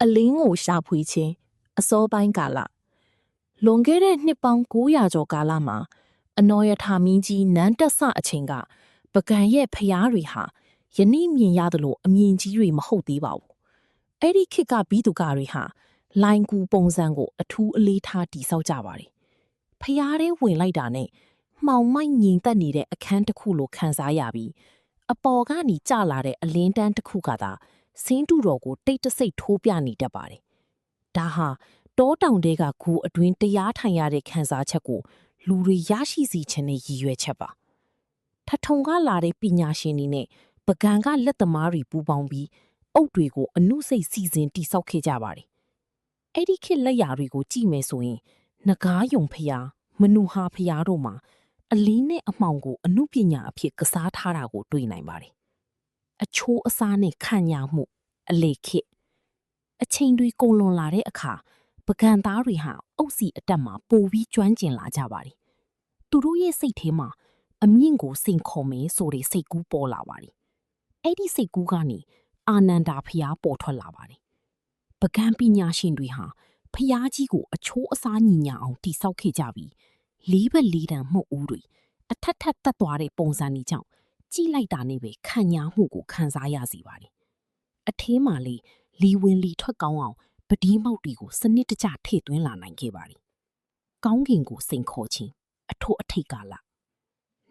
အလင်းကိုရှာဖွေခြင်းအစောပိုင်းကာလလွန်ခဲ့တဲ့နှစ်ပေါင်း900ကျော်ကာလမှာအနော်ရထာမင်းကြီးနန်းတက်ဆအချိန်ကပကံရဲ့ဖျားတွေဟာယနေ့မြင်ရသလိုအမြင်ကြီးတွေမဟုတ်သေးပါဘူး။အဲ့ဒီခေတ်ကဘီသူကတွေဟာလိုင်ကူပုံစံကိုအထူးအလေးထားတည်ဆောက်ကြပါတယ်။ဖျားထဲဝင်လိုက်တာနဲ့မှောင်မိုက်ငြိမ်သက်နေတဲ့အခန်းတစ်ခုလိုခံစားရပြီးအပေါ်ကနေကျလာတဲ့အလင်းတန်းတစ်ခုကသာဆင်းတူတော်ကိုတိတ်တဆိတ်ထိုးပြနေတတ်ပါတယ်။ဒါဟာတောတောင်တဲကဂူအတွင်းတရားထိုင်ရတဲ့ခံစားချက်ကိုလူတွေရရှိစေခြင်းနဲ့ရည်ရွယ်ချက်ပါ။ထထုံကလာတဲ့ပညာရှင်တွေနဲ့ပကံကလက်သမားတွေပူးပေါင်းပြီးအုတ်တွေကိုအနုစိတ်စီစဉ်တိဆောက်ခဲ့ကြပါတယ်။အဲ့ဒီခေတ်လက်ရာတွေကိုကြည့်မယ်ဆိုရင်နဂါးယုံဖျားမနူဟာဖျားတို့မှာအလင်းနဲ့အမှောင်ကိုအနုပညာအဖြစ်ကစားထားတာကိုတွေ့နိုင်ပါတယ်။အချိုးအစားနဲ့ခံညာမှုအလေခေတ်အချိန်တွေကုန်လွန်လာတဲ့အခါပကံသားတွေဟာအုပ်စီအတက်မှာပိုပြီးကျွမ်းကျင်လာကြပါတယ်။သူတို့ရဲ့စိတ်ထဲမှာအမြင့်ကိုစိန်ခေါ်မယ်ဆိုတဲ့စိတ်ကူးပေါ်လာပါတယ်။အဲ့ဒီစိတ်ကူးကနေအာနန္ဒာဖျားပေါ်ထွက်လာပါတယ်။ပကံပညာရှင်တွေဟာဖျားကြီးကိုအချိုးအစားညီညာအောင်တိဆောက်ခဲ့ကြပြီးလေးဘက်လေးတန်မှုတ်ဦးတွေအထက်ထက်တက်သွားတဲ့ပုံစံတွေကြောင့်ကြည့်လိုက်တာနဲ့ပဲခံညာမှုကိုခံစားရစေပါတယ်။အထဲမှာလေလီဝင်လီထွက်ကောင်းအောင်ပဒီးမောက်တွေကိုစနစ်တကျထည့်သွင်းလာနိုင်ခဲ့ပါတယ်။ကောင်းကင်ကိုစိန်ခေါ်ခြင်းအထို့အထိတ်ကာလ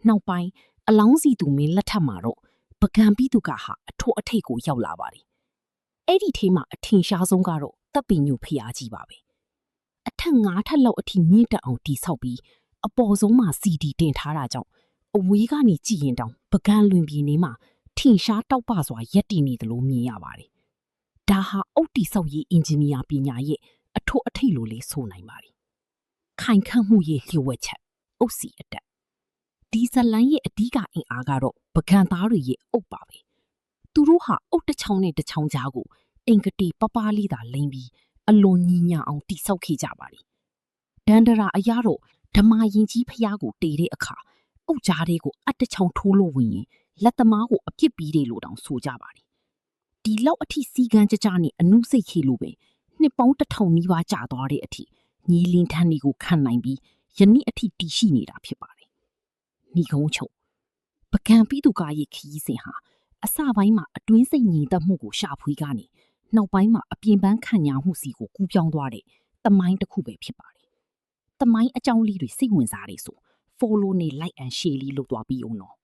နောက်ပိုင်းအလောင်းစီသူမင်းလက်ထက်မှာတော့ပကံပြီးသူကဟာအထို့အထိတ်ကိုရောက်လာပါတယ်။အဲ့ဒီထဲမှာအထင်ရှားဆုံးကတော့တပ်ပင်ညိုဖျားကြီးပါပဲ။အထက်9ထပ်လောက်အထိမြင့်တက်အောင်တိဆောက်ပြီးအပေါ်ဆုံးမှာစီဒီတင်ထားတာကြောင့်အဝေးကနေကြည့်ရင်တောင်ပကံလွင်ပြည်နေမှာထင်ရှားတောက်ပစွာရက်တည်နေတယ်လို့မြင်ရပါတယ်။ဒါဟာအုတ်တီဆောက်ရေးအင်ဂျင်နီယာပညာရဲ့အထို့အထိတ်လိုလေးဆိုနိုင်ပါတယ်။ခိုင်ခန့်မှုရဲ့လျှို့ဝှက်ချက်အုတ်စီအတက်ဒီဇလန်ရဲ့အဓိကအင်အားကတော့ပကံသားတွေရဲ့အုတ်ပါပဲ။သူတို့ဟာအုတ်တစ်ချောင်းနဲ့တစ်ချောင်းကြားကိုအင်္ဂတိပပလေးသာလိမ့်ပြီးအလွန်ညီညာအောင်တိဆောက်ခဲ့ကြပါတယ်။ဒန္ဒရာအရတော့ဓမ္မရင်ကြီးဖျားကိုတေတဲ့အခါအုတ်ကြားတွေကိုအတစ်ချောင်းထိုးလို့ဝင်ရင်လက်သမားကိုအပြစ်ပြီးတယ်လို့တောင်ဆိုကြပါတယ်။ဒီလောက်အထိစီကန်းကြကြနဲ့အနုစိတ်ခေလို့ပဲနှစ်ပေါင်း1000နီးပါးကြာသွားတဲ့အထိညီလင်းထန်းတွေကိုခံနိုင်ပြီးယနေ့အထိတည်ရှိနေတာဖြစ်ပါတယ်။ညီကုန်းချုပ်ပကံပြီးသူကရဲ့ခီးစဉ်ဟာအစပိုင်းမှာအတွင်းစိတ်ညီသက်မှုကိုရှာဖွေကနေနောက်ပိုင်းမှာအပြင်ပန်းခံညာမှုစီကိုကူးပြောင်းသွားတဲ့သမိုင်းတစ်ခုပဲဖြစ်ပါတယ်။သမိုင်းအကြောင်းလေးတွေစိတ်ဝင်စားတယ်ဆို follow နဲ့ like and share လေးလုပ်သွားပြီးအောင်နော်